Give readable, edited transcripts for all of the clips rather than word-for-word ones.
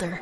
her.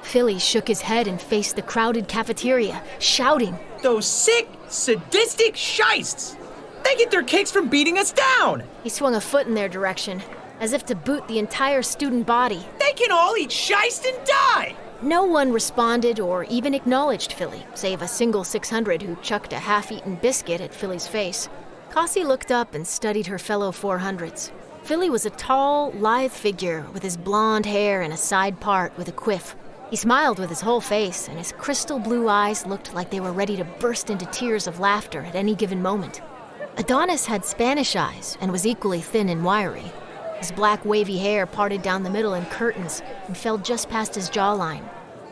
Philly shook his head and faced the crowded cafeteria, shouting, "Those sick, sadistic shystes! They get their kicks from beating us down!" He swung a foot in their direction, as if to boot the entire student body. "They can all eat shyst and die!" No one responded or even acknowledged Philly, save a single 600 who chucked a half-eaten biscuit at Philly's face. Kassi looked up and studied her fellow 400s. Philly was a tall, lithe figure with his blonde hair and a side part with a quiff. He smiled with his whole face, and his crystal blue eyes looked like they were ready to burst into tears of laughter at any given moment. Adonis had Spanish eyes and was equally thin and wiry. His black wavy hair parted down the middle in curtains and fell just past his jawline.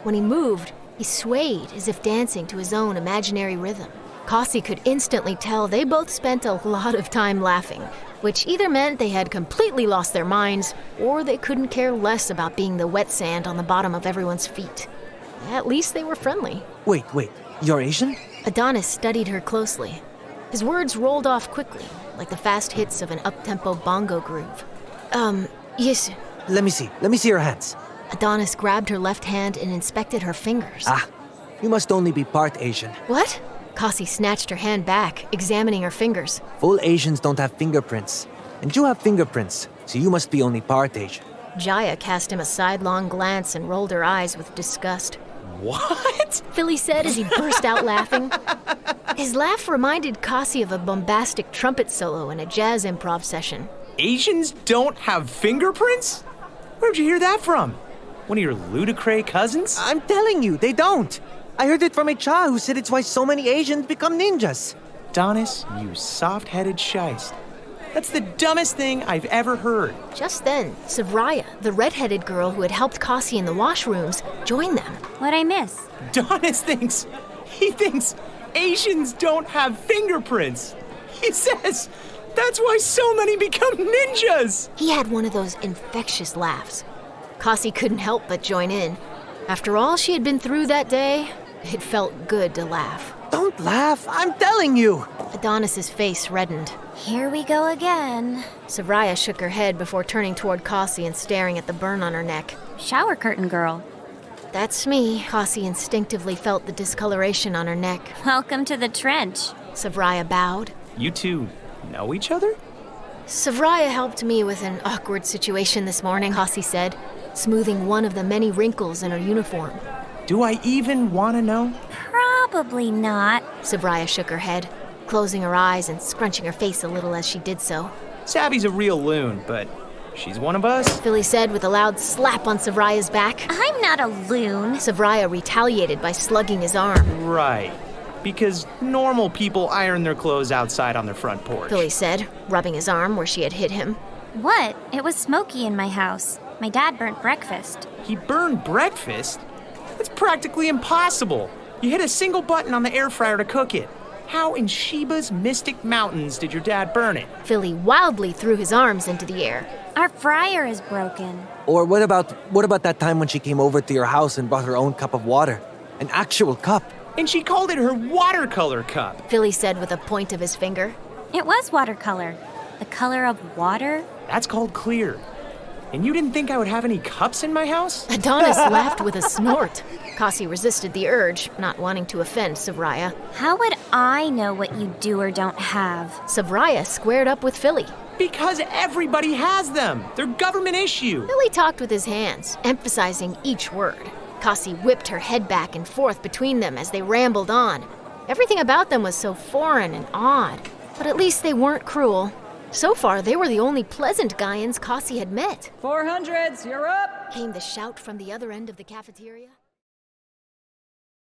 When he moved, he swayed as if dancing to his own imaginary rhythm. Kassi could instantly tell they both spent a lot of time laughing, which either meant they had completely lost their minds or they couldn't care less about being the wet sand on the bottom of everyone's feet. At least they were friendly. Wait, you're Asian? Adonis studied her closely. His words rolled off quickly, like the fast hits of an up-tempo bongo groove. Yes. Let me see your hands. Adonis grabbed her left hand and inspected her fingers. You must only be part Asian. What? Kassi snatched her hand back, examining her fingers. Full Asians don't have fingerprints. And you have fingerprints, so you must be only part Asian. Jaya cast him a sidelong glance and rolled her eyes with disgust. "What?" Philly said as he burst out laughing. His laugh reminded Kassi of a bombastic trumpet solo in a jazz improv session. "Asians don't have fingerprints? Where'd you hear that from? One of your ludicrous cousins?" I'm telling you, they don't. I heard it from a cha who said it's why so many Asians become ninjas. "Adonis, you soft-headed shyst. That's the dumbest thing I've ever heard." Just then, Savriah, the red-headed girl who had helped Kassi in the washrooms, joined them. What'd I miss? Adonis thinks Asians don't have fingerprints. He says that's why so many become ninjas. He had one of those infectious laughs. Kassi couldn't help but join in. After all she had been through that day, it felt good to laugh. Don't laugh, I'm telling you. Adonis's face reddened. Here we go again. Savriah shook her head before turning toward Kassi and staring at the burn on her neck. Shower curtain girl. That's me. Kassi instinctively felt the discoloration on her neck. Welcome to the trench. Savriah bowed. "You two know each other?" Savriah helped me with an awkward situation this morning, Kassi said, smoothing one of the many wrinkles in her uniform. "Do I even want to know?" Probably not. Savriah shook her head, closing her eyes and scrunching her face a little as she did so. "Savvy's a real loon, but she's one of us." Philly said with a loud slap on Savriah's back. I'm not a loon. Savriah retaliated by slugging his arm. "Right. Because normal people iron their clothes outside on their front porch." Philly said, rubbing his arm where she had hit him. What? It was smoky in my house. My dad burnt breakfast. "He burned breakfast? That's practically impossible. You hit a single button on the air fryer to cook it. How in Sheba's mystic mountains did your dad burn it?" Philly wildly threw his arms into the air. Our fryer is broken. Or what about that time when she came over to your house and brought her own cup of water? An actual cup. "And she called it her watercolor cup." Philly said with a point of his finger. It was watercolor. The color of water? "That's called clear. And you didn't think I would have any cups in my house?" Adonis laughed with a snort. Kassi resisted the urge, not wanting to offend Savriah. How would I know what you do or don't have? Savriah squared up with Philly. "Because everybody has them. They're government issue." Philly talked with his hands, emphasizing each word. Kassi whipped her head back and forth between them as they rambled on. Everything about them was so foreign and odd, but at least they weren't cruel. So far, they were the only pleasant Gaians Kassi had met. 400s, you're up! Came the shout from the other end of the cafeteria.